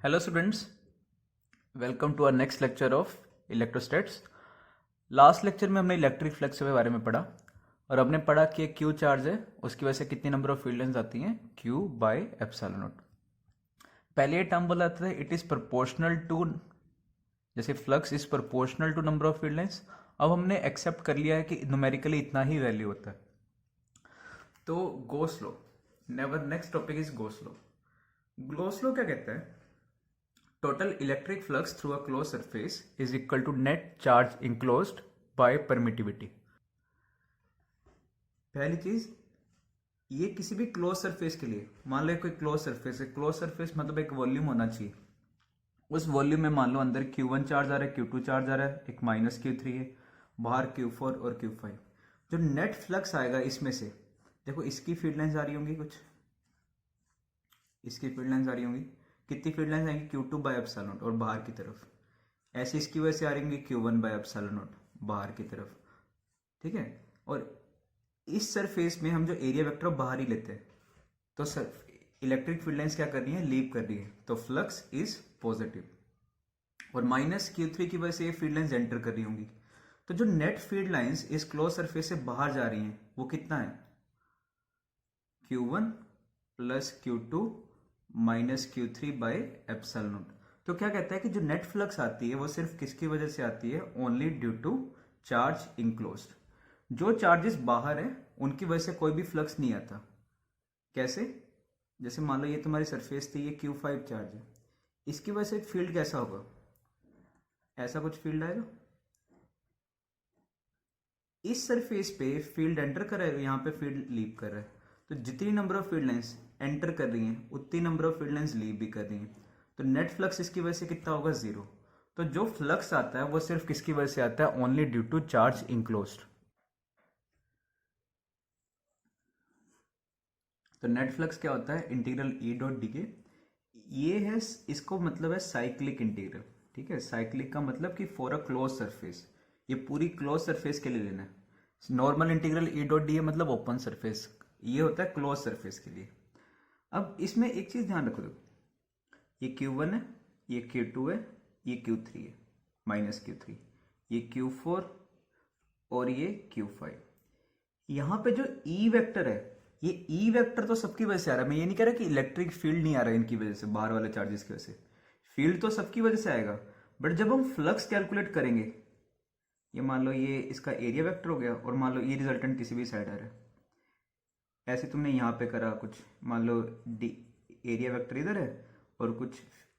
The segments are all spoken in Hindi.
Hello students, welcome to our next lecture of electrostats. Last lecture में हमने इलेक्ट्रिक फ्लक्स के बारे में पढ़ा और हमने पढ़ा कि क्यू चार्ज है, उसकी वजह से कितनी नंबर ऑफ फील्ड लाइंस आती हैं, क्यू बाय एप्सिलॉन नॉट। पहले ये टर्म बोला जाता था इट इज प्रोपोर्शनल टू, जैसे flux is proportional to number of field lines. अब हमने एक्सेप्ट कर लिया है कि न्यूमेरिकली इतना ही वैल्यू होता है। तो Gauss law, next topic is Gauss law. Gauss law क्या कहता है? Total electric flux through a closed surface is equal to net charge enclosed by permittivity। पहली चीज, ये किसी भी क्लोज सरफेस के लिए, मान लो कोई क्लोज सरफेस है, क्लोज सरफेस मतलब एक वॉल्यूम होना चाहिए। उस वॉल्यूम में मान लो अंदर Q1 चार्ज आ रहा है, Q2 चार्ज आ रहा है, एक माइनस Q3 है, बाहर Q4 और Q5। जो नेट फ्लक्स आएगा इसमें से, देखो इसकी फील्ड लाइंस आ रही होंगी, कुछ इसकी फील्ड लाइंस आ रही होंगी। कितनी फील्ड लाइंस आएंगी? Q2 बाय एप्सिलॉन नॉट और बाहर की तरफ। ऐसे इसकी वजह से आ रही Q1 बाय एप्सिलॉन नॉट बाहर की तरफ, ठीक है। और इस सरफेस में हम जो एरिया वेक्टर बाहर ही लेते हैं, तो सर इलेक्ट्रिक फील्ड लाइंस क्या कर रही है? लीव कर रही है, तो फ्लक्स इज पॉजिटिव। और माइनस Q3 की वजह से ये फील्ड लाइंस एंटर कर रही होंगी। तो जो नेट फील्ड लाइंस इस क्लोज सरफेस से बाहर जा रही हैं वो कितना है? Q1 plus Q2 minus Q3 bye epsilon naught. तो क्या कहता है कि जो नेट फ्लक्स आती है वो सिर्फ किसकी वजह से आती है? Only due to charge enclosed. जो चार्जेस बाहर है उनकी वजह से कोई भी फ्लक्स नहीं आता। कैसे? जैसे मान लो ये तुम्हारी सरफेस थी, ये Q5 चार्ज है, इसकी वजह से फील्ड कैसा होगा? ऐसा कुछ फील्ड आएगा। इस सरफेस पे फील्ड एंटर कर रहा है, यहाँ पे फील्ड लीव कर रहा है। तो जितनी number of field lines enter कर रही हैं उतनी number of field lines leave भी कर रही हैं। तो नेट फ्लक्स इसकी वजह से कितना होगा? 0। तो जो फ्लक्स आता है वो सिर्फ किसकी वजह से आता है? Only due to charge enclosed. तो नेट फ्लक्स क्या होता है? इंटीग्रल ई डॉट डी के। ये है, इसको मतलब है साइक्लिक इंटीग्रल, ठीक है। साइक्लिक का मतलब कि फॉर अ क्लोज सरफेस, ये पूरी क्लोज सरफेस के लिए लेना है। Normal integral E dot D मतलब ओपन सरफेस, ये होता है क्लोज सरफेस के लिए। अब इसमें एक चीज ध्यान रखो, ये Q1 है, ये Q2 है, ये Q3 है, माइनस Q3, ये Q4 और ये Q5। यहां पे जो E वेक्टर है, ये E वेक्टर तो सबकी वजह से आ रहा है। मैं ये नहीं कह रहा कि इलेक्ट्रिक फील्ड नहीं आ रहा है इनकी वजह से, बाहर वाले चार्जेस की वजह से। फील्ड तो सबकी वजह से आएगा, बट जब हम फ्लक्स कैलकुलेट करेंगे, ये मान लो ये इसका एरिया वेक्टर हो गया और मान लो ये रिजल्टेंट किसी भी साइड आ रहा है। ऐसे तुमने यहाँ पे करा कुछ, मान लो डी एरिया वेक्टर इधर है और कुछ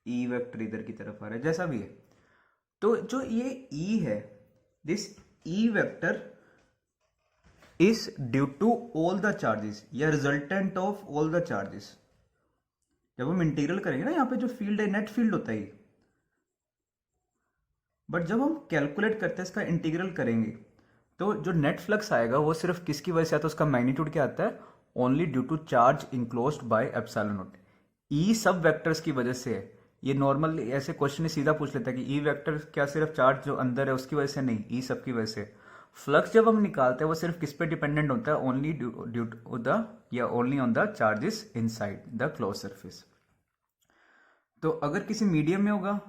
ई वेक्टर इधर की तरफ आ रहा है, जैसा भी है। तो जो ये ई है, this E vector is due to all the charges या resultant of all the charges. जब हम इंटीग्रल करेंगे ना, यहाँ पे जो फील्ड है नेट फील्ड होता है, बट जब हम कैलकुलेट करते हैं इसका इंटीग्रल करेंगे, तो जो नेट फ्लक्स आएगा वो सिर्फ किसकी वजह से आता है? उसका मैग्नीट्यूड क्या आता है? Only due to charge enclosed by epsilon not. E सब वेक्टर्स की वजह से है। ये नॉर्मल ऐसे क्वेश्चन सीधा पूछ लेता है कि ई वेक्टर क्या सिर्फ चार्ज जो अंदर है उसकी वजह से? नहीं, ई सब की वजह से। फ्लक्स जब हम निकालते हैं वो सिर्फ किस पे डिपेंडेंट होता है? ओनली ड्यू टू द या only on the charges inside the close surface. तो अगर किसी मीडियम में होगा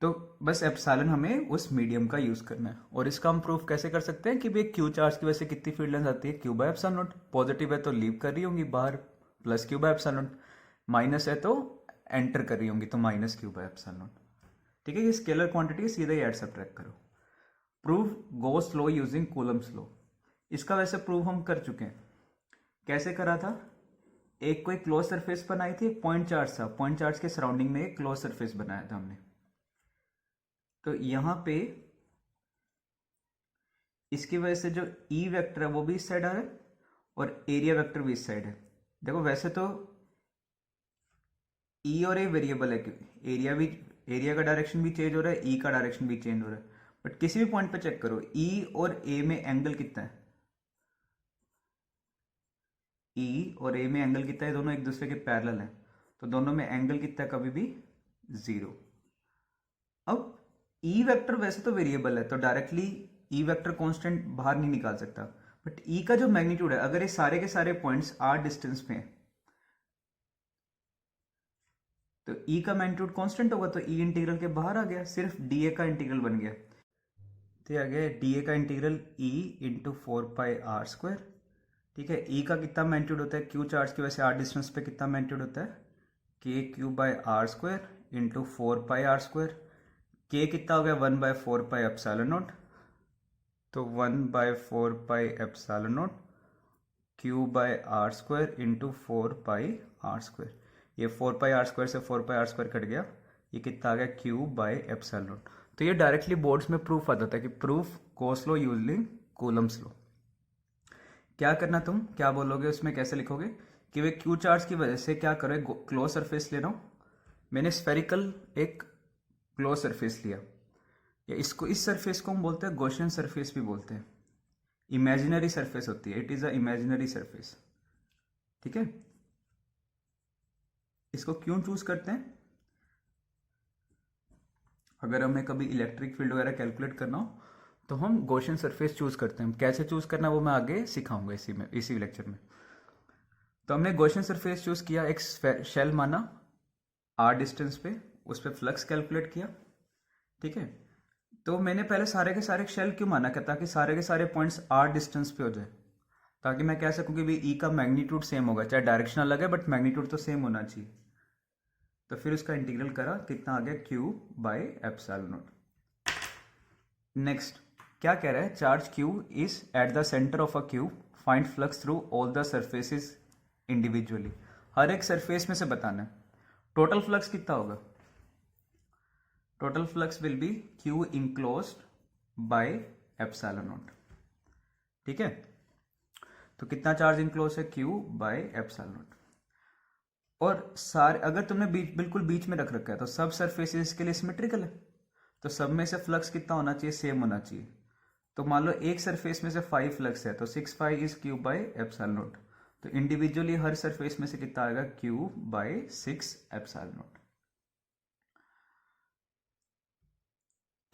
तो बस एप्सिलॉन हमें उस मीडियम का यूज करना है। और इसका हम प्रूफ कैसे कर सकते हैं कि भाई क्यू चार्ज की वजह से कितनी फील्ड लाइंस आती है? Q by epsilon not. Positive है तो लीव कर रही होंगी बाहर, plus Q by epsilon naught. Minus है तो एंटर कर रही होंगी, तो minus Q by epsilon not. ठीक है, ये स्केलर क्वांटिटी सीधा ही ऐड सब्ट्रैक्ट करो। Prove Gauss law using Coulomb's law. इसका वैसे प्रूव हम कर चुके हैं। कैसे करा था? एक कोई क्लोज सरफेस बनाई थी, एक पॉइंट चार्ज था, पॉइंट चार्ज के सराउंडिंग में एक क्लोज सरफेस बनाया था हमने। तो यहां पे इसकी वजह से जो ई वेक्टर है वो भी इस साइड आ रहा है और एरिया वेक्टर भी इस साइड है। देखो वैसे तो ई और ए वेरिएबल है, एरिया का डायरेक्शन भी चेंज हो रहा है, ई का डायरेक्शन भी चेंज हो रहा है। बट किसी भी पॉइंट पे चेक करो, ई और ए में एंगल कितना है? ई और ए में एंगल कितना है? दोनों एक दूसरे के पैरेलल हैं, तो दोनों में एंगल कितना है? कभी भी 0। अब ई वेक्टर वैसे तो वेरिएबल है, तो डायरेक्टली ई वेक्टर कांस्टेंट बाहर नहीं निकाल सकता, बट ई का जो मैग्नीट्यूड है, अगर ये सारे के सारे पॉइंट्स आर डिस्टेंस में है, तो ई का मैग्नीट्यूड कांस्टेंट होगा, तो ई इंटीग्रल के बाहर आ गया, सिर्फ डी ए का इंटीग्रल बन गया। तो ये आ गया डी ए का इंटीग्रल ई इंटू 4πr²। ठीक है, ई का कितना मैग्नीट्यूड होता है, क्यू चार्ज की वजह से आर डिस्टेंस पे कितना मैग्नीट्यूड होता है, k³ इंटू 4πr²। के कितना हो गया, 1/4πε0, तो 1/4πε0 q/r² इंटू 4πr²। ये 4πr² से 4πr² कट गया, ये कितना आ गया, q/ε0। तो ये डायरेक्टली बोर्ड्स में प्रूफ आता था कि proof Gauss law using Coulomb's law. क्या करना, तुम क्या बोलोगे उसमें, कैसे लिखोगे कि वे क्यू चार्ज की वजह से क्या करो, क्लोज सरफेस ले रहा हूं, मैंने स्फेरिकल एक क्लोज सरफेस लिया, या इसको, इस सरफेस को हम बोलते हैं गॉसियन सरफेस भी बोलते हैं, इमेजिनरी सरफेस होती है, it is a imaginary surface. ठीक है, इसको क्यों चूज करते हैं, अगर हमें कभी इलेक्ट्रिक फील्ड वगैरह कैलकुलेट करना हो तो हम गॉसियन सरफेस चूज करते हैं। कैसे चूज करना वो मैं आगे सिखाऊंगा इसी लेक्चर में। तो हमने गॉसियन सरफेस चूज किया, एक शेल माना आर डिस्टेंस पे, उस पर फ्लक्स कैलकुलेट किया। ठीक है, तो मैंने पहले सारे के सारे शेल क्यों माना, ताकि सारे के सारे पॉइंट्स आर डिस्टेंस पे हो जाए, ताकि मैं कह सकूं कि भाई ई का मैग्नीट्यूड सेम होगा, चाहे डायरेक्शन अलग है बट मैग्नीट्यूड तो सेम होना चाहिए। तो फिर उसका इंटीग्रल करा, कितना आ गया, q/ε0। नेक्स्ट क्या कह रहा है, charge q is at the center of a cube, find flux through all the surfaces individually. हर एक सरफेस में से बताना है टोटल फ्लक्स कितना होगा, total flux will be q enclosed by ε0। ठीक है, तो कितना चार्ज इनक्लोज है, q/ε0। और सारे, अगर तुमने बिल्कुल बीच में रख रखा है तो सब सरफेसेस के लिए सिमेट्रिकल है, तो सब में से फ्लक्स कितना होना चाहिए, सेम होना चाहिए। तो मान लो एक सरफेस में से 5 फ्लक्स है, तो 6π इज q/ε0। तो इंडिविजुअली हर सरफेस में से कितना आएगा, q/6ε0।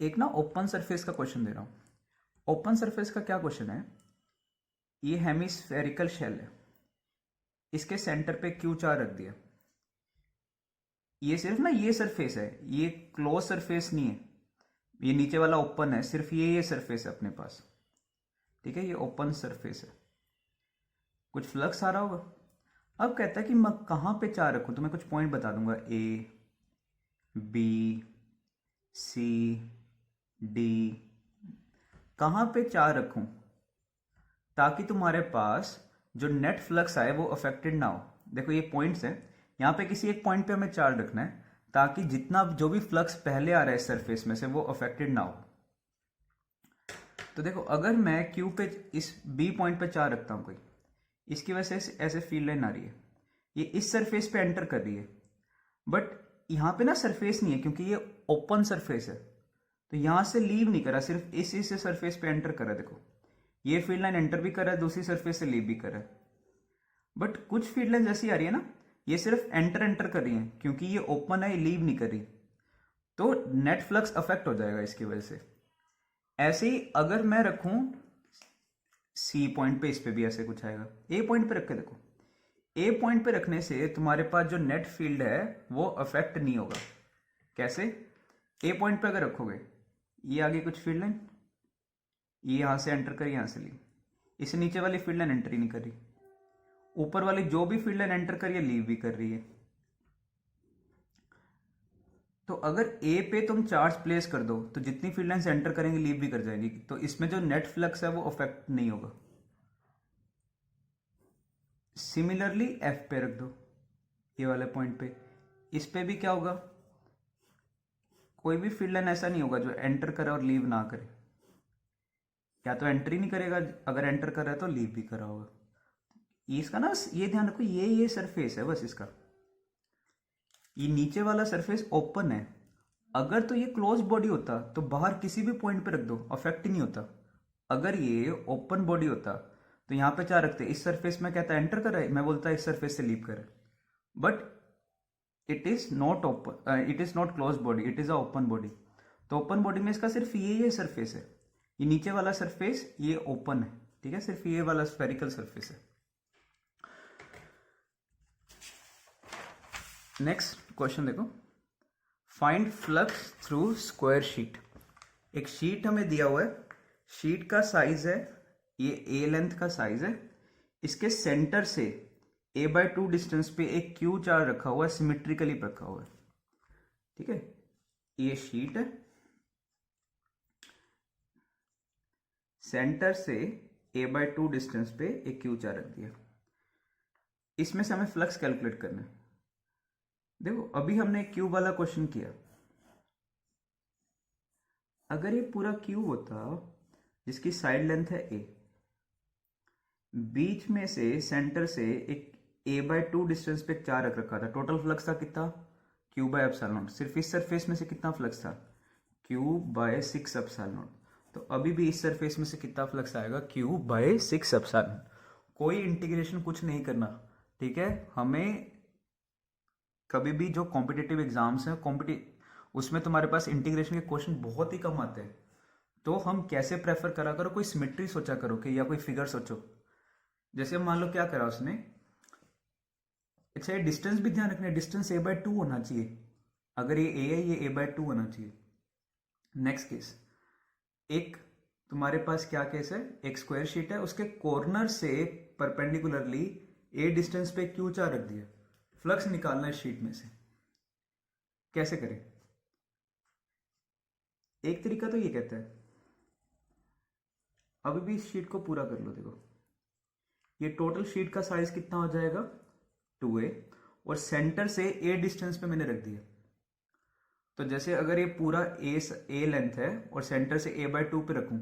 एक ना ओपन सरफेस का क्वेश्चन दे रहा हूं। ओपन सरफेस का क्या क्वेश्चन है, ये हेमिस्फेरिकल शेल है, इसके सेंटर पे q चार्ज रख दिया, ये सिर्फ ना ये सरफेस है, ये क्लोज सरफेस नहीं है, ये नीचे वाला ओपन है, सिर्फ ये सरफेस है अपने पास। ठीक है, ये ओपन सरफेस है, कुछ फ्लक्स आ रहा होगा। अब कहता है कि मैं कहां पे चार्ज रखूं, तो मैं कुछ पॉइंट बता दूंगा, ए बी सी डी, कहां पे चार्ज रखूं ताकि तुम्हारे पास जो नेट फ्लक्स आए वो अफेक्टेड ना हो। देखो ये पॉइंट्स हैं, यहां पे किसी एक पॉइंट पे हमें चार्ज रखना है ताकि जितना जो भी फ्लक्स पहले आ रहा है सरफेस में से वो अफेक्टेड ना हो। तो देखो अगर मैं क्यू पे इस बी पॉइंट पे चार्ज रखता हूं कोई, इसकी वजह से ऐसे फील्ड लाइन आ रही है, ये इस सरफेस पे एंटर कर रही है, बट यहां पे ना सरफेस नहीं है क्योंकि ये ओपन सरफेस है, तो यहां से लीव नहीं करा, सिर्फ इस सरफेस पे एंटर करा। देखो ये फील्ड लाइन एंटर भी कर रहा है, दूसरी सरफेस से लीव भी कर रहा है, बट कुछ फील्ड लाइन ऐसी आ रही है ना, ये सिर्फ एंटर कर रही है क्योंकि ये ओपन है, ये लीव नहीं कर रही, तो नेट फ्लक्स अफेक्ट हो जाएगा इसकी वजह से। ऐसे ही अगर मैं रखूं सी पॉइंट पे, इस पे भी ऐसे कुछ आएगा। ए पॉइंट पे रख के देखो, ए पॉइंट पे रखने से तुम्हारे पास जो नेट फील्ड है वो अफेक्ट नहीं होगा। कैसे, ए पॉइंट पे अगर रखोगे, ये आगे कुछ फील्ड लाइन, ये यहां से एंटर करी, यहां से ली, इससे नीचे वाली फील्ड लाइन एंटर ही नहीं कर रही, ऊपर वाली जो भी फील्ड लाइन एंटर कर रही है लीव भी कर रही है। तो अगर ए पे तुम चार्ज प्लेस कर दो तो जितनी फील्ड लाइंस एंटर करेंगे लीव भी कर जाएंगी, तो इसमें जो नेट फ्लक्स है वो अफेक्ट नहीं होगा। सिमिलरली एफ पे रख दो, ये वाले पॉइंट पे, इस पे भी क्या होगा, कोई भी फील्ड लाइन ऐसा नहीं होगा जो एंटर करे और लीव ना करे, या तो एंटर ही नहीं करेगा, अगर एंटर कर रहा है तो लीव भी करा होगा। इसका ना ये ध्यान रखो, ये सरफेस है बस इसका, ये नीचे वाला सरफेस ओपन है। अगर तो ये क्लोज बॉडी होता तो बाहर किसी भी पॉइंट पे रख दो, अफेक्ट ही नहीं होता। अगर ये ओपन बॉडी होता तो यहां पे क्या रखते, इस सरफेस में कहता है एंटर कर रहा है, मैं बोलता है इस सरफेस से लीव कर, but it is not open, it is not close body, it is a open body. तो ओपन बॉडी में इसका सिर्फ ये सरफेस है, ये नीचे वाला सरफेस ये ओपन है, ठीक है, सिर्फ ये वाला स्फेरिकल सरफेस है। नेक्स्ट क्वेश्चन देखो, find flux through square sheet. एक शीट हमें दिया हुआ है, शीट का साइज है, ये ए लेंथ का साइज है, इसके सेंटर से a/2 डिस्टेंस पे एक क्यू चार्ज रखा हुआ है, सिमेट्रिकली रखा हुआ है। ठीक है, ये शीट है, सेंटर से a/2 डिस्टेंस पे एक क्यू चार्ज रख दिया। इसमें से हमें फ्लक्स कैलकुलेट करना है। देखो अभी हमने एक क्यूब वाला क्वेश्चन किया, अगर ये पूरा क्यूब होता जिसकी साइड लेंथ है a, बीच में से सेंटर से एक a/2 डिस्टेंस पे चार रख रखा था, टोटल फ्लक्स था कितना, q बाय एप्सिलॉन। सिर्फ इस सरफेस में से कितना फ्लक्स था, q बाय 6 एप्सिलॉन। तो अभी भी इस सरफेस में से कितना फ्लक्स आएगा, q बाय 6 एप्सिलॉन। कोई इंटीग्रेशन कुछ नहीं करना, ठीक है। हमें कभी भी जो कॉम्पिटिटिव एग्जाम्स हैं उसमें तुम्हारे पास इंटीग्रेशन के क्वेश्चन बहुत ही कम आते हैं, तो हम कैसे प्रेफर करा करो, कोई सिमेट्री सोचा करो कि या कोई फिगर सोचो। जैसे मान लो क्या करा उसने, अच्छा ये डिस्टेंस भी ध्यान रखना है, डिस्टेंस a/2 होना चाहिए, अगर ये a है ये a/2 होना चाहिए। नेक्स्ट केस, एक तुम्हारे पास क्या केस है, एक स्क्वायर शीट है, उसके कॉर्नर से परपेंडिकुलरली a डिस्टेंस पे क्यू चार रख दिया, फ्लक्स निकालना है शीट में से, कैसे करें। एक तरीका तो ये कहता है, अभी भी इस शीट को पूरा कर लो। देखो ये टोटल शीट का साइज कितना हो जाएगा 2a, और सेंटर से a डिस्टेंस पे मैंने रख दिया। तो जैसे अगर ये पूरा a लेंथ है और सेंटर से a/2 पे रखूं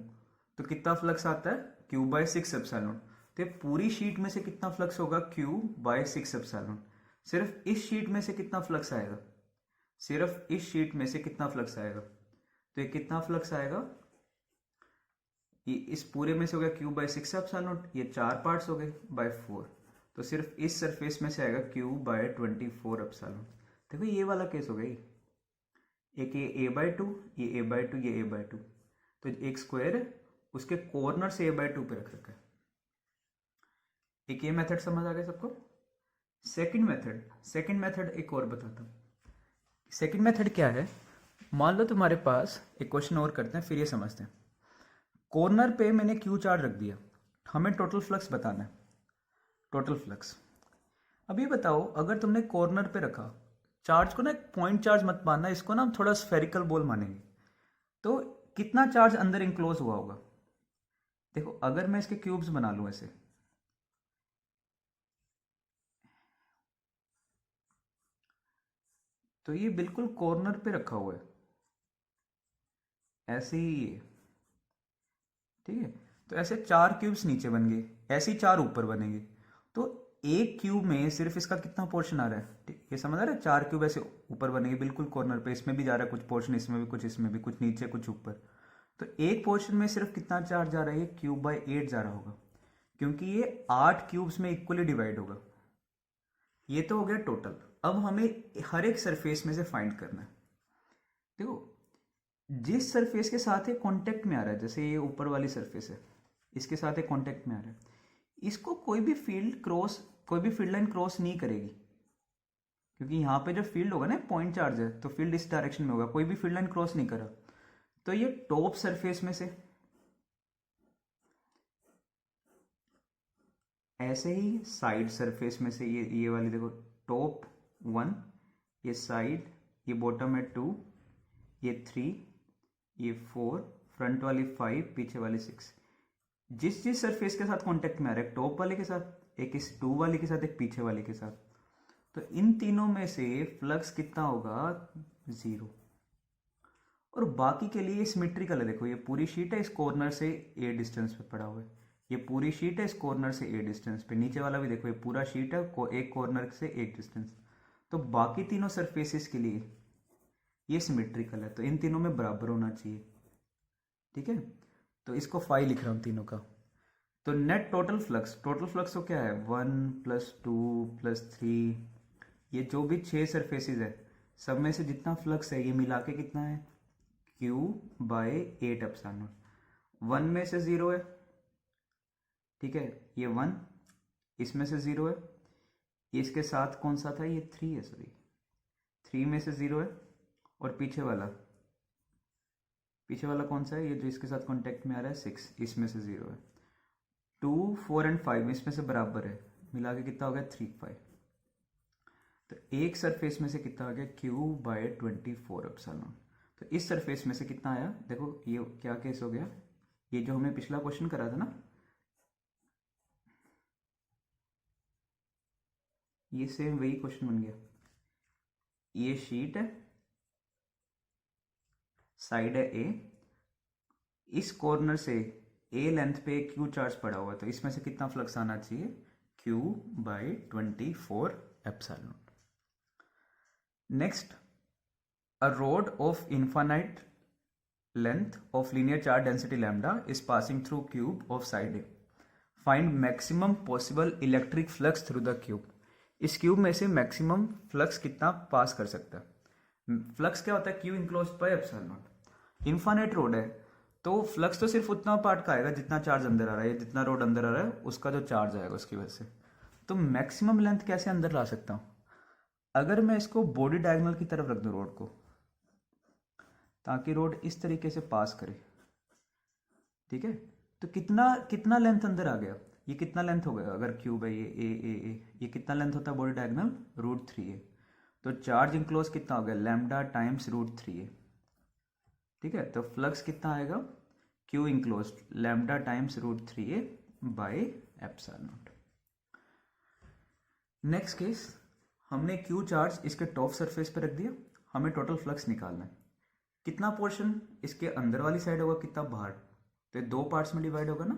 तो कितना फ्लक्स आता है, q बाय 6 एप्सिलॉन। तो ये पूरी शीट में से कितना फ्लक्स होगा, q बाय 6 एप्सिलॉन। सिर्फ इस शीट में से कितना फ्लक्स आएगा, सिर्फ इस शीट में से कितना फ्लक्स आएगा, तो ये कितना फ्लक्स आएगा, ये इस पूरे में से हो गया q बाय 6 एप्सिलॉन, ये चार पार्ट्स हो गए बाय 4, तो सिर्फ इस सरफेस में से आएगा q बाय 24 एप्सिलॉन। देखो ये वाला केस हो गई, एक ये a/2, ये a/2, ये a/2, तो एक स्क्वायर है, उसके कॉर्नर से a/2 पे रख रखा है। एक ये मेथड समझ आ गया सबको। सेकंड मेथड एक और बताता हूँ। सेकंड मेथड क्या है, मान लो तुम्हारे पास एक क्वेश्चन और करते हैं फिर ये समझते हैं। कॉर्नर पे मैंने क्यू चार्ज रख दिया, हमें टोटल फ्लक्स बताना है, टोटल फ्लक्स। अब ये बताओ, अगर तुमने कॉर्नर पे रखा चार्ज को ना, एक पॉइंट चार्ज मत मानना, इसको ना हम थोड़ा स्फेरिकल बॉल मानेंगे, तो कितना चार्ज अंदर इंक्लोज हुआ होगा। देखो अगर मैं इसके क्यूब्स बना लूं ऐसे, तो ये बिल्कुल कॉर्नर पे रखा हुआ है, ऐसे ही ये, ठीक है। तो ऐसे चार क्यूब्स नीचे बन गए, ऐसे ही चार ऊपर बनेंगे, तो एक क्यूब में सिर्फ इसका कितना पोर्शन आ रहा है, ठीक ये समझ आ रहा है, चार क्यूब ऐसे ऊपर बनेंगे बिल्कुल कॉर्नर पे, इसमें भी जा रहा है कुछ पोर्शन, इसमें भी कुछ, इसमें भी कुछ, नीचे कुछ ऊपर। तो एक पोर्शन में सिर्फ कितना चार्ज जा रहा है, ये क्यूब बाय 8 जा रहा होगा, क्योंकि ये 8 क्यूब्स में इक्वली डिवाइड होगा। ये तो हो गया टोटल। अब हमें हर एक सरफेस में से फाइंड करना है। देखो जिस सरफेस के साथ ये कांटेक्ट में आ रहा है, जैसे ये ऊपर वाली सरफेस है, इसके साथ ये कांटेक्ट में आ रहा है, इसको कोई भी फील्ड लाइन क्रॉस नहीं करेगी, क्योंकि यहाँ पे जो फील्ड होगा ना, पॉइंट चार्ज है, तो फील्ड इस डायरेक्शन में होगा, कोई भी फील्ड लाइन क्रॉस नहीं करा। तो ये टॉप सरफेस में से ऐसे ही साइड सरफेस में से ये वाली देखो, टॉप 1, ये साइड, ये बॉटम है 2, ये 3, ये 4, फ्रंट वाली 5, पीछे वाली 6, जिस जिस सरफेस के साथ कांटेक्ट में आ रहा है, टॉप वाले के साथ, एक इस 2 वाले के साथ, एक पीछे वाले के साथ, तो इन तीनों में से फ्लक्स कितना होगा, 0। और बाकी के लिए सिमेट्रिकल है। देखो ये पूरी शीट है, इस कॉर्नर से ए डिस्टेंस पे पड़ा हुआ है, ये पूरी शीट है, इस कॉर्नर से ए डिस्टेंस पे, नीचे वाला भी देखो ये पूरा शीट है, एक कॉर्नर से एक डिस्टेंस। तो बाकी तीनों सरफेसेस के लिए ये सिमेट्रिकल है, तो इन तीनों में बराबर होना चाहिए, ठीक है। तो इसको 5 लिख रहा हूँ तीनों का। तो नेट टोटल फ्लक्स तो क्या है, 1 + 2 + 3, ये जो भी 6 सरफेसेस है, सब में से जितना फ्लक्स है ये मिला के कितना है, q बाय 8 एप्सिलॉन। 1 में से 0 है, ठीक है, ये 1, इसमें से 0 है, ये इसके साथ कौन सा था, ये 3 है, सॉरी 3 में से 0 है, और पीछे वाला कौन सा है, ये जो इसके साथ कांटेक्ट में आ रहा है 6, इसमें से 0 है। 2, 4 एंड 5 इसमें से बराबर है, मिला के कितना हो गया 3, 5। तो एक सरफेस में से कितना आ गया Q/24 तो इस सरफेस में से कितना आया, देखो ये क्या केस हो गया, ये जो हमने पिछला क्वेश्चन करा था ना, ये सेम वही क्वेश्चन बन गया। ये शीट है, साइड है A, इस कॉर्नर से A लेंथ पे Q चार्ज पड़ा हुआ है, तो इसमें से कितना फ्लक्स आना चाहिए Q/24 next, a rod of infinite length of linear charge density lambda is passing through cube of side A. Find maximum possible electric flux through the cube. इस क्यूब में से मैक्सिमम फ्लक्स कितना पास कर सकता है। फ्लक्स क्या होता है, Q enclosed by epsilon not. Infinite road है तो फ्लक्स तो सिर्फ उतना पार्ट का आएगा जितना चार्ज अंदर आ रहा है, जितना रोड अंदर आ रहा है उसका जो चार्ज आएगा उसकी वजह से। तो मैक्सिमम लेंथ कैसे अंदर ला सकता हूँ, अगर मैं इसको बॉडी डायगोनल की तरफ रख दूं रोड को, ताकि रोड इस तरीके से पास करे, ठीक है, तो कितना लेंथ अंदर आ गया, ये कितना लेंथ हो गया, अगर क्यूब है ये कितना लेंथ होता है बॉडी डायगोनल, √3a। तो चार्ज इनक्लोज कितना हो गया, लैम्डा टाइम्स √3a, ठीक है। तो फ्लक्स कितना आएगा, Q enclose lambda times √3a bye epsilon naught. Next case, हमने क्यू चार्ज इसके टॉप सरफेस पे रख दिया, हमें टोटल फ्लक्स निकालना है, कितना पोर्शन इसके अंदर वाली साइड होगा, कितना बाहर, तो ये 2 पार्ट्स में डिवाइड होगा ना,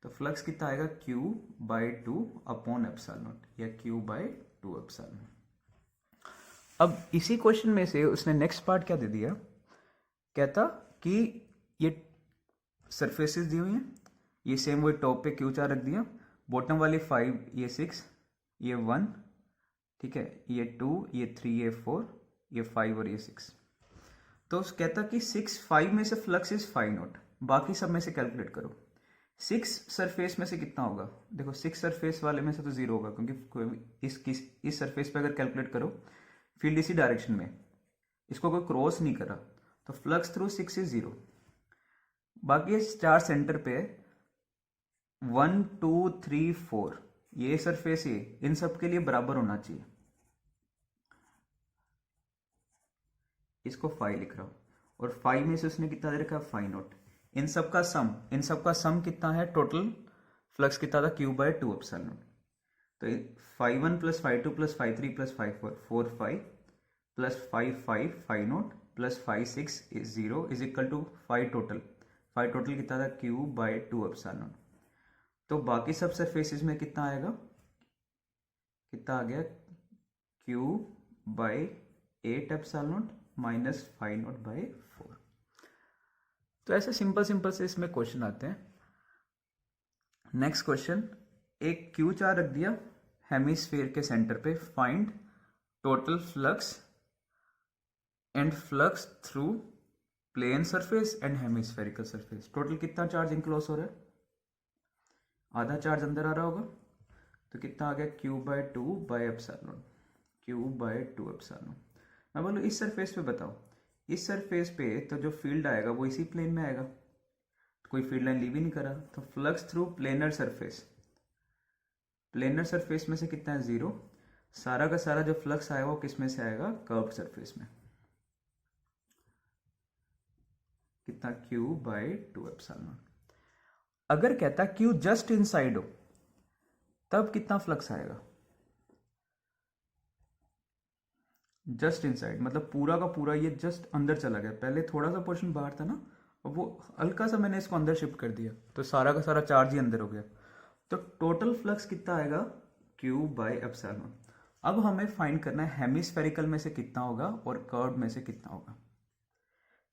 तो फ्लक्स कितना आएगा Q/2 अपॉन एप्सिलॉन नॉट, या Q/2 एप्सिलॉन नॉट। अब इसी क्वेश्चन में से उसने नेक्स्ट पार्ट क्या दे दिया, कहता कि ये सरफेसेस दी हुई हैं, ये सेम वही टॉप पे Q चार्ज रख दिया, बॉटम वाली 5, ये 6, ये 1, ठीक है, ये 2, ये 3, ये 4, ये 5 और ये 6। तो कहता कि 5 में से फ्लक्स इज 5 नॉट, बाकी सब में से कैलकुलेट करो। 6 सरफेस में से कितना होगा, देखो 6 सरफेस वाले में से तो 0 होगा, क्योंकि इस सरफेस पे अगर कैलकुलेट करो फील्ड इसी डायरेक्शन में, इसको कोई क्रॉस नहीं करा, तो फ्लक्स थ्रू 6 इज 0। बाकी 4 सेंटर पे 1, 2, 3, 4 ये सरफेस है, इन सब के लिए बराबर होना चाहिए, इसको 5 लिख रहा हूं, और 5 में से उसने कितना दे रखा है 5 नॉट। इन सब का सम कितना है, टोटल फ्लक्स कितना था Q/2 एप्सिलॉन नॉट। तो 5 1 + 5 2 + 5 3 + 5 4 4 5 + 5 5 5 not + 5 6 is 0 is equal to 5 total कितना था Q/2 एप्सिलॉन नॉट। तो बाकी सब सरफेसेस में कितना आएगा, कितना आ गया Q/8 epsilon naught minus 5 naught by 4। तो ऐसे सिंपल से इसमें क्वेश्चन आते हैं। नेक्स्ट क्वेश्चन, एक क्यू चार्ज रख दिया हेमिस्फीयर के सेंटर पे, find total flux and flux through plane surface and hemispherical surface. Total कितना चार्ज इनक्लोज हो रहा है, आधा चार्ज अंदर आ रहा होगा, तो कितना आ गया Q/2 by epsilon, Q/2 epsilon. मैं बोलूँ इस सरफेस पे बताओ, इस सरफेस पे तो जो फील्ड आएगा वो इसी प्लेन में आएगा, कोई फील्ड लाइन लीव ही नहीं करा, तो फ्लक्स थ्रू प्लेनर सरफेस में से कितना है 0, सारा का सारा जो फ्लक्स आएगा वो किस में से आएगा, कर्व्ड सरफेस में, कितना Q/2 एप्सिलॉन। अगर कहता Q जस्ट इनसाइड हो तब कितना फ्लक्स आएगा, जस्ट इनसाइड मतलब पूरा का पूरा ये जस्ट अंदर चला गया, पहले थोड़ा सा पोर्शन बाहर था ना, अब वो हल्का सा मैंने इसको अंदर शिफ्ट कर दिया, तो सारा का सारा चार्ज ही अंदर हो गया, तो टोटल फ्लक्स कितना आएगा Q/एप्सिलॉन। अब हमें फाइंड करना है हेमिस्फेरिकल में से कितना होगा और कर्व्ड में से कितना होगा।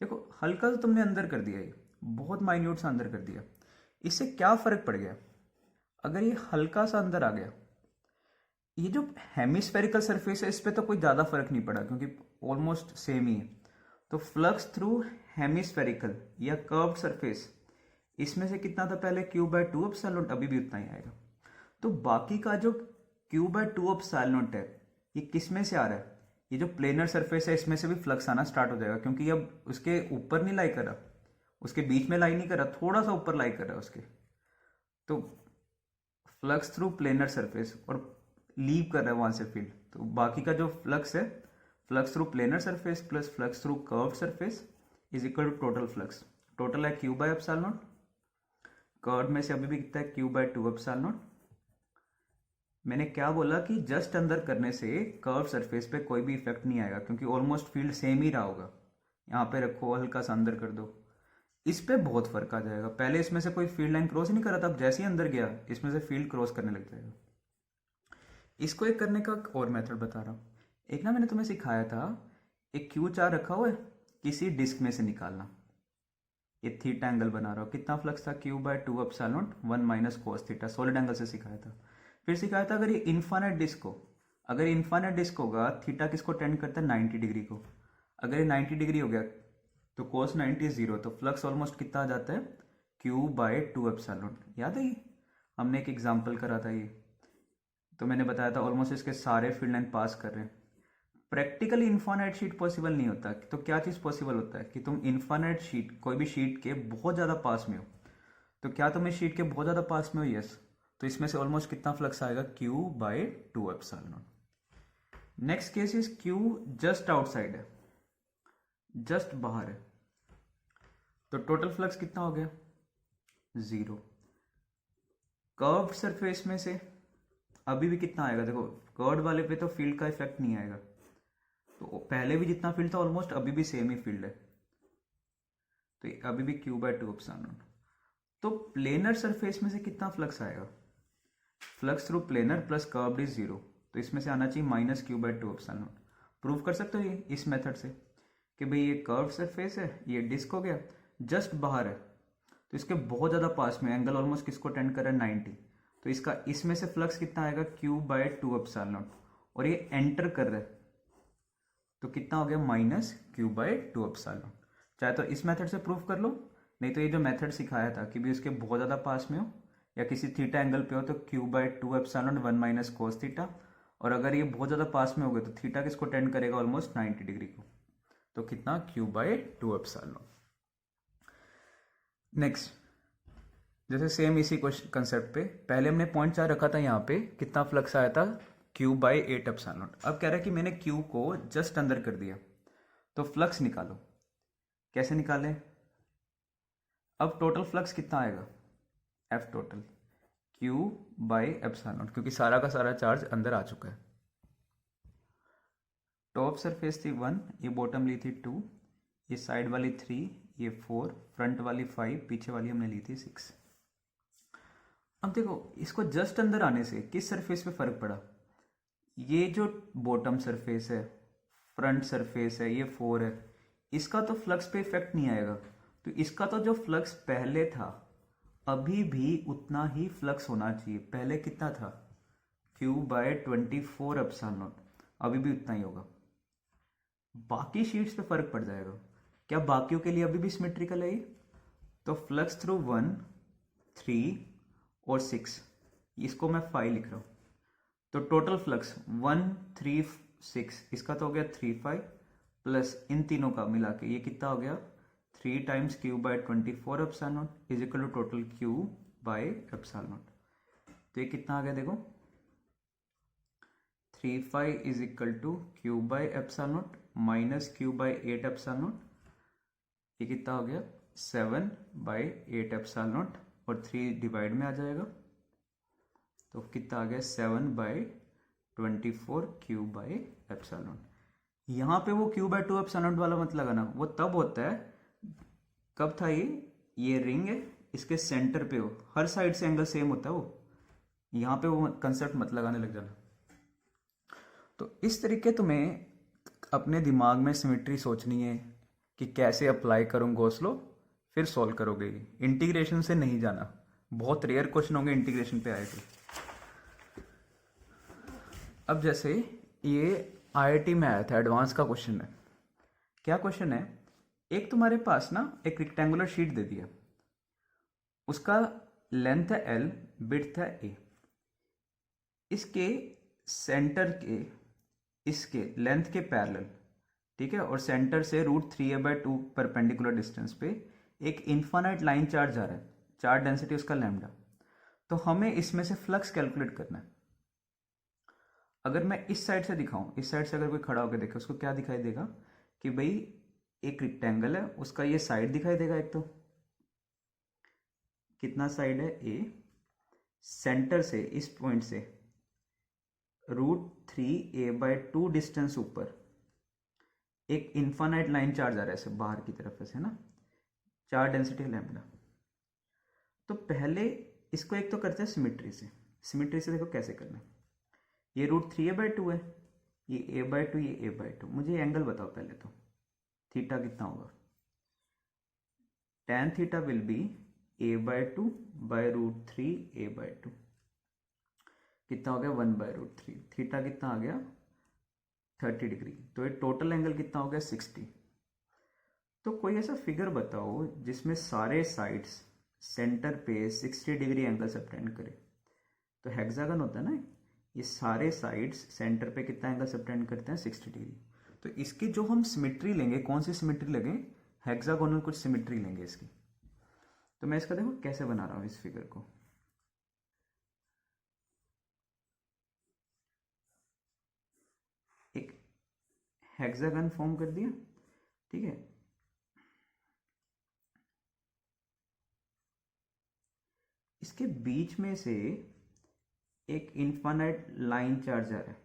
देखो हल्का सा तुमने अंदर कर दिया, ये बहुत माइन्यूट सा अंदर कर दिया, इससे क्या फर्क पड़ गया, अगर ये हल्का सा अंदर आ गया, ये जो हेमिस्फेरिकल सरफेस है इस पर तो कोई ज़्यादा फर्क नहीं पड़ा क्योंकि ऑलमोस्ट सेम ही है, तो फ्लक्स थ्रू हेमिस्फेरिकल या कर्व्ड सरफेस इसमें से कितना था पहले Q/2 एप्सिलॉन, अभी भी उतना ही आएगा। तो बाकी का जो Q/2 एप्सिलॉन है ये किस में से आ रहा है, ये जो प्लेनर सरफेस है इसमें से भी फ्लक्स आना स्टार्ट हो जाएगा, क्योंकि अब उसके ऊपर नहीं लाई कर रहा, उसके बीच में लाई नहीं कर रहा, थोड़ा सा ऊपर लाई कर रहा है उसके। तो फ्लक्स थ्रू प्लेनर सरफेस और लीव कर रहा है वहां से फील्ड, तो बाकी का जो फ्लक्स है, flux through planar surface plus flux through curve surface is equal to total flux. Total है Q by epsilon not, curve में से अभी भी कितना है क्यू बाय 2 एप्सिलॉन नॉट। मैंने क्या बोला कि जस्ट अंदर करने से कर्व सरफेस पे कोई भी इफेक्ट नहीं आएगा, क्योंकि ऑलमोस्ट फील्ड सेम ही रहा होगा। यहाँ पे रखो, हल्का सा अंदर कर दो, इस पे बहुत फर्क आ जाएगा। पहले इसमें से कोई फील्ड लाइन क्रॉस नहीं कर रहा था, अब जैसे ही अंदर गया इसमें से फील्ड क्रॉस करने लग जाएगा। इसको एक करने का और मेथड बता रहा हूँ। एक ना मैंने तुम्हें सिखाया था, एक क्यू चार रखा हुआ है, किसी डिस्क में से निकालना। ये थीटा एंगल बना रहा हो, कितना फ्लक्स था Q by 2 epsilon naught 1 minus cos theta, solid angle से सिखाया था। फिर सिखाया था अगर ये इन्फाइनाइट डिस्क हो, अगर इन्फाइनाइट डिस्क होगा थीटा किसको टेंड करता है 90 डिग्री को। अगर ये 90 डिग्री हो गया तो कोस 90 0, तो फ्लक्स ऑलमोस्ट कितना आ जाता है क्यू बाय 2 एप्सिलॉन नॉट। याद है ये हमने एक एग्जाम्पल करा था, ये तो मैंने बताया था ऑलमोस्ट इसके सारे फील्ड लाइन पास कर रहे हैं। प्रैक्टिकली इन्फाइनाइट शीट पॉसिबल नहीं होता, तो क्या चीज़ पॉसिबल होता है कि तुम इन्फाइनाइट शीट, कोई भी शीट के बहुत ज़्यादा पास में हो। तो क्या तुम इस शीट के बहुत ज़्यादा पास में हो? यस। तो इसमें से ऑलमोस्ट कितना फ्लक्स आएगा Q by 2 epsilon naught. Next case is Q just outside है, जस्ट बाहर है, तो टोटल फ्लक्स कितना हो गया 0। कर्व्ड सरफेस में से अभी भी कितना आएगा, देखो कर्व्ड वाले पे तो फील्ड का इफेक्ट नहीं आएगा, तो पहले भी जितना फील्ड था ऑलमोस्ट अभी भी सेम ही फील्ड है, तो अभी भी क्यू बाय 2 एप्सिलॉन नॉट। तो प्लेनर सरफेस में से कितना फ्लक्स आएगा, flux through planar plus curved is 0, तो इसमें से आना चाहिए minus Q by 2 epsilon naught. Prove कर सकते हो ये इस मेथड से कि भाई ये कर्व सरफेस है, ये डिस्क हो गया, जस्ट बाहर है, तो इसके बहुत ज़्यादा पास में एंगल ऑलमोस्ट किसको टेंड कर रहा है 90, तो इसका इसमें से फ्लक्स कितना आएगा क्यू बाय 2 एप्सिलॉन नॉट, और ये एंटर कर रहा है तो कितना हो गया minus Q by 2 epsilon naught. चाहे तो इस मेथड से प्रूव कर लो, नहीं तो ये जो मेथड सिखाया था कि भी उसके बहुत ज़्यादा पास में हो या किसी थीटा एंगल पे हो तो Q by 2 epsilon naught 1 minus cos theta, और अगर ये बहुत ज़्यादा पास में हो गए तो थीटा किसको टेंड करेगा ऑलमोस्ट 90 डिग्री को, तो कितना Q by 2 epsilon naught. Next, जैसे सेम इसी क्वेश्चन कंसेप्ट पे पहले हमने पॉइंट 4 रखा था, यहाँ पे कितना फ्लक्स आया था क्यू बाय 8 एप्सिलॉन नॉट। अब कह रहा है कि मैंने क्यू को जस्ट अंदर कर दिया, तो फ्लक्स निकालो। कैसे निकालें? अब टोटल फ्लक्स कितना आएगा F total Q by epsilon not, क्योंकि सारा का सारा चार्ज अंदर आ चुका है। टॉप सरफेस थी 1, ये बॉटम ली थी 2, ये साइड वाली 3, ये 4, फ्रंट वाली 5, पीछे वाली हमने ली थी 6। अब देखो इसको जस्ट अंदर आने से किस सरफेस पे फर्क पड़ा, ये जो बॉटम सरफेस है, फ्रंट सरफेस है, ये 4 है, इसका तो फ्लक्स पे इफेक्ट नहीं आएगा, तो इसका तो जो फ्लक्स पहले था अभी भी उतना ही फ्लक्स होना चाहिए। पहले कितना था क्यू बाय 24 एप्सिलॉन नॉट, अभी भी उतना ही होगा। बाकी शीट्स पे फर्क पड़ जाएगा, क्या बाकियों के लिए अभी भी सिमेट्रिकल है ये? तो फ्लक्स थ्रू 1, 3 और 6, इसको मैं 5 लिख रहा हूँ, तो टोटल फ्लक्स 1, 3, 6, इसका तो हो गया 3, 5 प्लस इन तीनों का मिला के ये कितना हो गया 3 times Q by 24 epsilon naught is equal to total Q by epsilon naught. तो ये कितना आ गया देखो 3, 5 is equal to Q by epsilon naught minus Q by 8 epsilon naught, ये कितना हो गया 7 बाय 8 एप्सिलॉन नॉट, और 3 डिवाइड में आ जाएगा, तो कितना आ गया 7 by 24 Q by epsilon naught. यहाँ पे वो क्यू बाय 2 एप्सिलॉन नॉट वाला मत लगाना, वो तब होता है कब था ये रिंग है इसके सेंटर पे हो, हर साइड से एंगल सेम होता है वो, यहाँ पे वो कंसेप्ट मत लगाने लग जाना। तो इस तरीके तुम्हें अपने दिमाग में सिमेट्री सोचनी है कि कैसे अप्लाई करूँ गॉस लॉ, फिर सॉल्व करोगे। इंटीग्रेशन से नहीं जाना, बहुत रेयर क्वेश्चन होंगे इंटीग्रेशन पे आए थे। अब जैसे ये IIT में आया था, एडवांस का क्वेश्चन है। क्या क्वेश्चन है, एक तुम्हारे पास ना एक रेक्टेंगुलर शीट दे दिया, उसका लेंथ है L, विड्थ है A, इसके सेंटर के इसके लेंथ के पैरेलल, ठीक है, और सेंटर से √3a/2 परपेंडिकुलर डिस्टेंस पे एक इन्फानाइट लाइन चार्ज जा रहा है, चार्ज डेंसिटी उसका लैम्डा। तो हमें इसमें से फ्लक्स कैलकुलेट करना है। अगर मैं इस साइड से दिखाऊं, इस साइड से अगर कोई खड़ा होकर देखे, उसको क्या दिखाई देगा कि भाई एक रेक्टेंगल है, उसका ये साइड दिखाई देगा। एक तो कितना साइड है, ए, सेंटर से इस पॉइंट से √3a/2 डिस्टेंस ऊपर एक इन्फानाइट लाइन चार्ज आ रहा है ऐसे बाहर की तरफ से ना, चार्ज डेंसिटी लैम्डा। तो पहले इसको एक तो करते हैं सिमिट्री से। सिमिट्री से देखो कैसे करना है। ये √3a/2 है, ये a/2, ये a/2। मुझे ये एंगल बताओ पहले तो, थीटा कितना होगा। tan theta will be a/2 by √3a/2। कितना हो गया, 1/√3। थीटा कितना आ गया, 30 डिग्री। तो ये टोटल एंगल कितना हो गया, 60। तो कोई ऐसा फिगर बताओ जिसमें सारे साइड्स सेंटर पे 60 डिग्री एंगल सबटेंड करे। तो हेक्सागन होता है ना, ये सारे साइड्स सेंटर पे कितना एंगल सबटेंड करते हैं, 60 डिग्री। तो इसकी जो हम सिमेट्री लेंगे, कौन सी सिमेट्री लेंगे, हेक्सागोनल कुछ सिमेट्री लेंगे इसकी। तो मैं इसका देखो कैसे बना रहा हूं इस फिगर को। एक हेक्सागन फॉर्म कर दिया, ठीक है। इसके बीच में से एक इन्फानाइट लाइन चार्ज आ रहा है।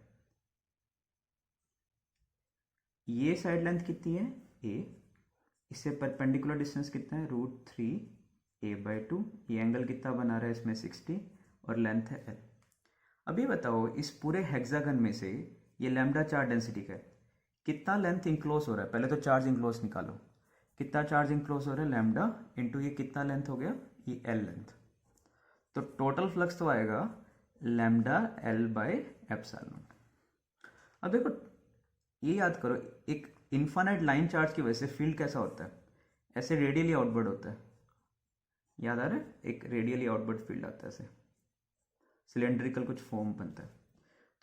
ये साइड लेंथ कितनी है, ए, इससे परपेंडिकुलर डिस्टेंस कितना है, √3a/2। ये एंगल कितना बना रहा है इसमें, 60, और लेंथ है एल। अभी बताओ इस पूरे हेक्सागन में से ये लैम्डा चार्ज डेंसिटी का है, कितना लेंथ इंक्लोज हो रहा है। पहले तो चार्ज इंक्लोज निकालो, कितना चार्ज इंक्लोज हो रहा है, लैम्डा इंटू ये कितना लेंथ हो गया, ये एल लेंथ। तो टोटल फ्लक्स तो आएगा लैम्डा L/ε। अब देखो ये याद करो, एक इन्फानाइट लाइन चार्ज की वजह से फील्ड कैसा होता है, ऐसे रेडियली आउटवर्ड होता है। याद आ रहा है, एक रेडियली आउटवर्ड फील्ड आता है, ऐसे सिलेंड्रिकल कुछ फॉर्म बनता है।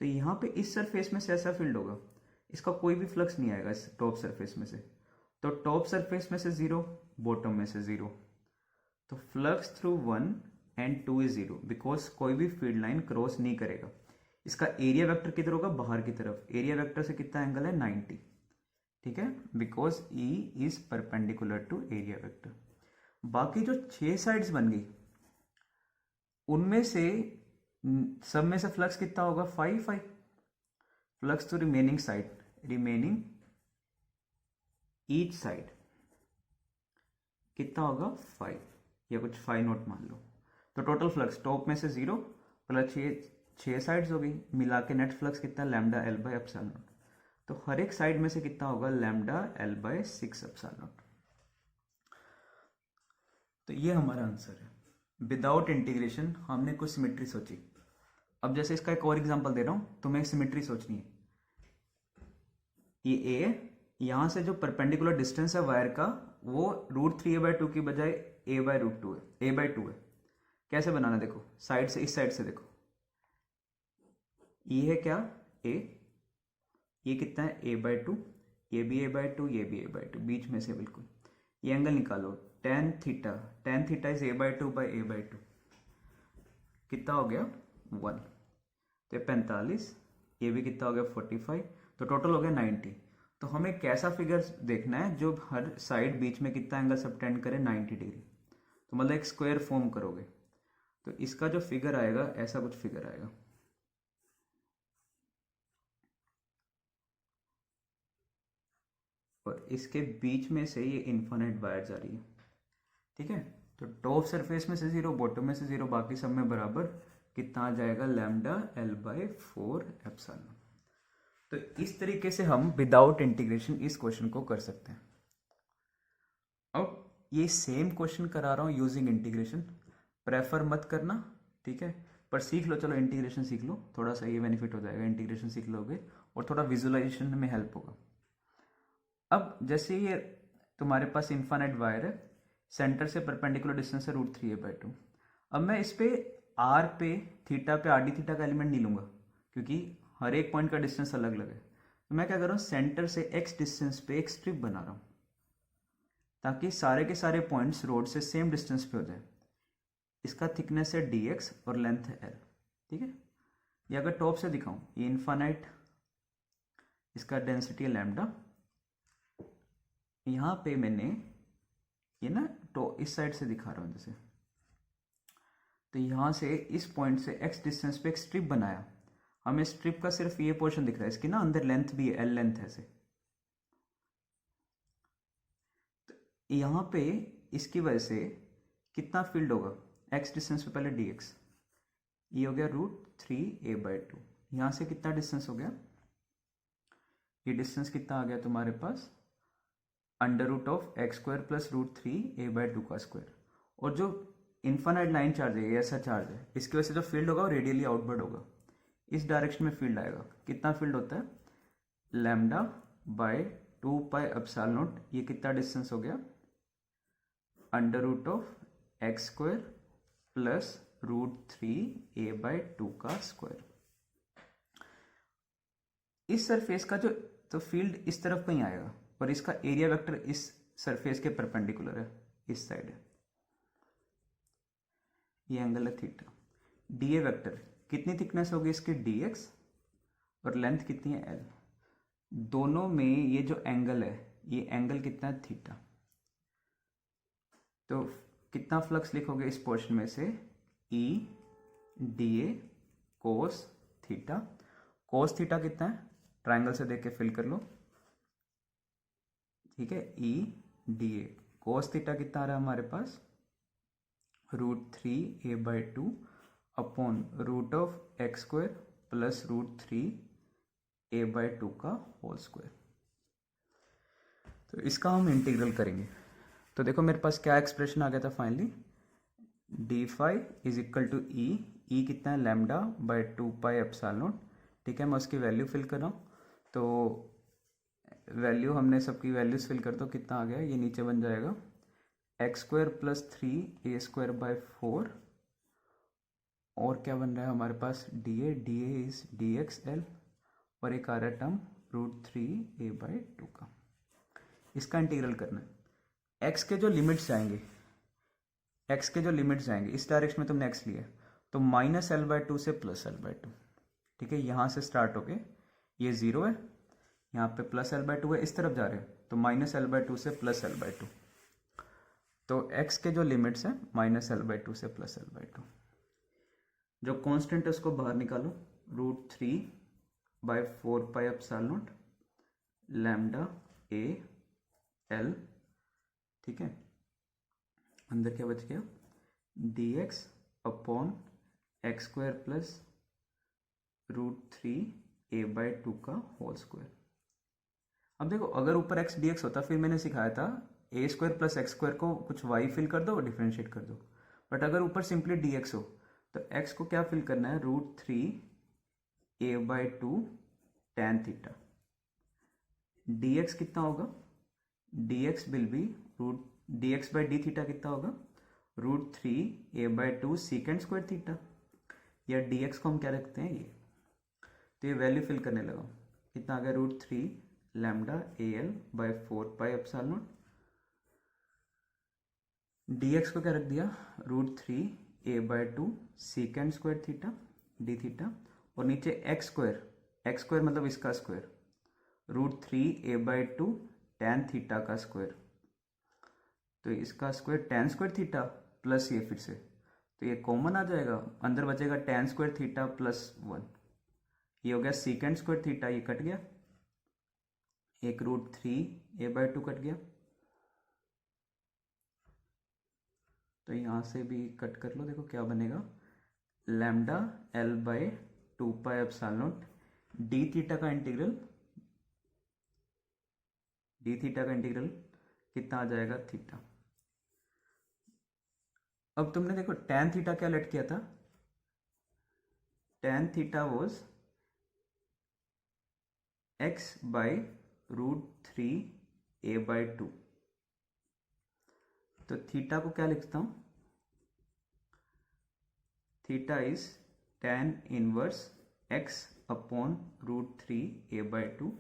तो यहाँ पे इस सरफेस में से ऐसा फील्ड होगा, इसका कोई भी फ्लक्स नहीं आएगा इस टॉप सरफेस में से। तो टॉप सरफेस में से 0, बॉटम में से 0। तो flux through 1 and 2 is 0, because कोई भी फील्ड लाइन क्रॉस नहीं करेगा। इसका एरिया वेक्टर किधर होगा, बाहर की तरफ। एरिया वेक्टर से कितना एंगल है, 90, ठीक है, because E is perpendicular to area vector. बाकी जो 6 साइड्स बन गई, उनमें से सब में से फ्लक्स कितना होगा, 5। Flux to remaining side, remaining each side कितना होगा, 5, या कुछ 5 नोट मान लो। तो टोटल फ्लक्स टॉप में से 0 प्लस 6 साइड्स हो गई, मिला के नेट फ्लक्स कितना, लैम्डा L/ε। तो हर एक साइड में से कितना होगा, लैम्डा L/6ε। तो ये हमारा आंसर है। विदाउट इंटीग्रेशन हमने कुछ सिमेट्री सोची। अब जैसे इसका एक और एग्जांपल दे रहा हूं, तुम्हें एक सिमेट्री सोचनी है। ये ए है, यहां से जो परपेंडिकुलर डिस्टेंस है वायर का, वो √3a/2 की बजाय a/2 है। कैसे बनाना, देखो साइड से, इस साइड से देखो, ये है क्या, ए, ये कितना है, a/2, ये भी a/2, ये भी a/2, बीच में से बिल्कुल। ये एंगल निकालो, tan theta is a/2 by a/2, कितना हो गया, 1। तो 45, ये भी कितना हो गया, 45। तो टोटल हो गया 90। तो हमें कैसा फिगर देखना है जो हर साइड बीच में कितना एंगल सबटेंड करे, 90 डिग्री। तो मतलब एक स्क्वायर फॉर्म करोगे, तो इसका जो फिगर आएगा, ऐसा कुछ फिगर आएगा। और इसके बीच में से ये इन्फिनिट वायर जा रही है, ठीक है। तो टॉप सरफेस में से 0, बॉटम में से 0, बाकी सब में बराबर कितना आ जाएगा, लैम्डा L/4ε। तो इस तरीके से हम विदाउट इंटीग्रेशन इस क्वेश्चन को कर सकते हैं। अब ये सेम क्वेश्चन करा रहा हूं यूजिंग इंटीग्रेशन, प्रेफर मत करना, ठीक है, पर सीख लो, चलो इंटीग्रेशन सीख लो, थोड़ा सा ये बेनिफिट हो जाएगा, इंटीग्रेशन सीख लोगे और थोड़ा विजुअलाइजेशन में हेल्प होगा। अब जैसे ये तुम्हारे पास इन्फिनिट वायर है, सेंटर से परपेंडिकुलर डिस्टेंस है √3a/2। अब मैं इस पे थीटा पे RD थीटा का एलिमेंट नहीं लूंगा, क्योंकि हर एक पॉइंट का डिस्टेंस अलग अलग है। तो मैं क्या कर रहा हूँ, सेंटर से x डिस्टेंस पे एक स्ट्रिप बना रहा हूँ ताकि सारे के सारे पॉइंट्स रोड से सेम डिस्टेंस पे हो जाए। इसका थिकनेस है dx और लेंथ है l, ठीक है। ये अगर टॉप से दिखाऊं, ये इन्फानाइट, इसका डेंसिटी है लैम्डा। यहाँ पे मैंने ये ना तो इस साइड से दिखा रहा हूँ जैसे, तो यहाँ से इस पॉइंट से x डिस्टेंस पे एक स्ट्रिप बनाया। हमें स्ट्रिप का सिर्फ ये पोर्शन दिख रहा है, इसकी ना अंदर लेंथ भी है, l लेंथ है ऐसे। तो यहाँ पे इसकी वजह से कितना फील्ड होगा, x डिस्टेंस पे पहले dx, ये हो गया √3a/2। यहाँ से कितना डिस्टेंस हो गया, ये डिस्टेंस कितना आ गया तुम्हारे पास, √x² प्लस √3a/2 का स्क्वायर। और जो इन्फानाइट लाइन चार्ज है, ये ऐसा चार्ज है, इसकी वजह से जो फील्ड होगा वो रेडियली आउटवर्ड होगा, इस डायरेक्शन में फील्ड आएगा। कितना फील्ड होता है, λ/2πε0। ये कितना डिस्टेंस हो गया, √x² प्लस √3a/2 का स्क्वायर। इस सरफेस का जो तो फील्ड इस तरफ कहीं आएगा और इसका एरिया वेक्टर इस सरफेस के परपेंडिकुलर है, इस साइड है। ये एंगल है थीटा। डीए वेक्टर कितनी थिकनेस होगी इसकी, dx, और लेंथ कितनी है l। दोनों में ये जो एंगल है, ये एंगल कितना है, थीटा। तो कितना फ्लक्स लिखोगे इस पोर्शन में से, E dA cos theta. Cos theta कितना है, ट्रायंगल से देख के फिल कर लो, ठीक है। E dA कोस थीटा कितना आ रहा है हमारे पास, √3a/2 upon √x² plus √3a/2 का होल स्क्वायर। तो इसका हम इंटीग्रल करेंगे। तो देखो मेरे पास क्या एक्सप्रेशन आ गया था finally, d∅ is equal to E कितना है, λ/2πε0, ठीक है। मैं उसकी वैल्यू फिल कर रहा हूँ। तो वैल्यू हमने सबकी वैल्यूज फिल कर दो, कितना आ गया, ये नीचे बन जाएगा x² प्लस 3a²/4, और क्या बन रहा है हमारे पास, dA इज dxl, और एक आ रहा है टर्म √3a/2 का। इसका इंटीग्रल करना है। x के जो लिमिट्स जाएंगे, इस डायरेक्शन में तुमने x लिया तो -l/2 से +l/2, ठीक है। यहाँ से स्टार्ट होके ये 0 है, यहाँ पे +l/2 है, इस तरफ जा रहे हैं तो -l/2 से +l/2। तो x के जो लिमिट्स हैं -l/2 से +l/2। जो कांस्टेंट है उसको बाहर निकालो, √3/4πε0 λ/a/l, ठीक है। अंदर क्या बच गया, dx upon x² plus √3a/2 का होल स्क्वायर। अब देखो अगर ऊपर x dx होता, फिर मैंने सिखाया था a² प्लस x² को कुछ y फिल कर दो और डिफ्रेंशिएट कर दो। बट अगर ऊपर सिंपली dx हो तो x को क्या फिल करना है, √3a/2 tan थीटा। dx कितना होगा, dx will be dx/d theta कितना होगा, √3a/2 secant स्क्वायर थीटा, या dx को हम क्या रखते हैं ये। तो ये वैल्यू फिल करने लगा, कितना आ गया, √3 λAL/4πε0। dx को क्या रख दिया, √3a/2 secant square theta d theta, और नीचे x² मतलब इसका स्क्वायर, √3a/2 tan थीटा का स्क्वायर। तो इसका square tan square theta plus ये फिर से, तो ये कॉमन आ जाएगा, अंदर बचेगा tan स्क्वायर थीटा प्लस 1। ये हो गया secant स्क्वायर थीटा, ये कट गया, एक √3a/2 कट गया, तो यहाँ से भी कट कर लो। देखो क्या बनेगा, λL/2πε0 d थीटा का इंटीग्रल कितना आ जाएगा, थीटा। अब तुमने देखो tan थीटा क्या लेट किया था, tan थीटा वॉज x/√3a/2। तो थीटा को क्या लिखता हूं, theta is tan inverse x upon √3a/2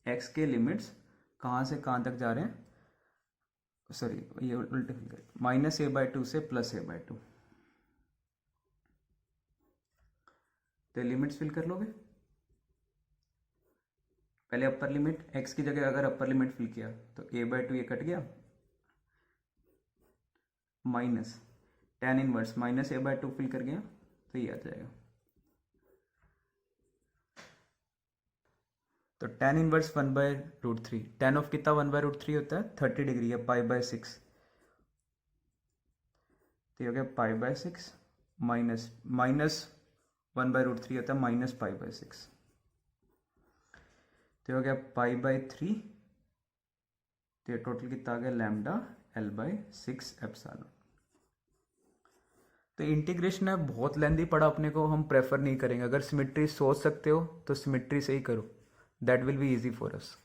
x के लिमिट्स कहाँ से कहाँ तक जा रहे हैं, सॉरी ये उल्टे फिल कर, -a/2 से +a/2। तो लिमिट्स फिल कर लोगे। पहले अपर लिमिट, एक्स की जगह अगर अपर लिमिट फिल किया तो a/2 ये कट गया, minus tan inverse -a/2 fill कर गया तो ये आ जाएगा। तो tan इनवर्स 1/√3, tan ऑफ कितना 1/√3 होता है 30 डिग्री है, π/6, तो ये हो गया π/6 माइनस 1/√3 होता है -π/6, तो ये हो गया π/3, तो ये टोटल कितना आ गया लैम्डा L/6 एप्सिलॉन। तो इंटीग्रेशन है बहुत लेंदी पड़ा, अपने को हम प्रेफर नहीं करेंगे। अगर सिमेट्री सोच सकते हो तो सिमेट्री से ही करो, that will be easy for us.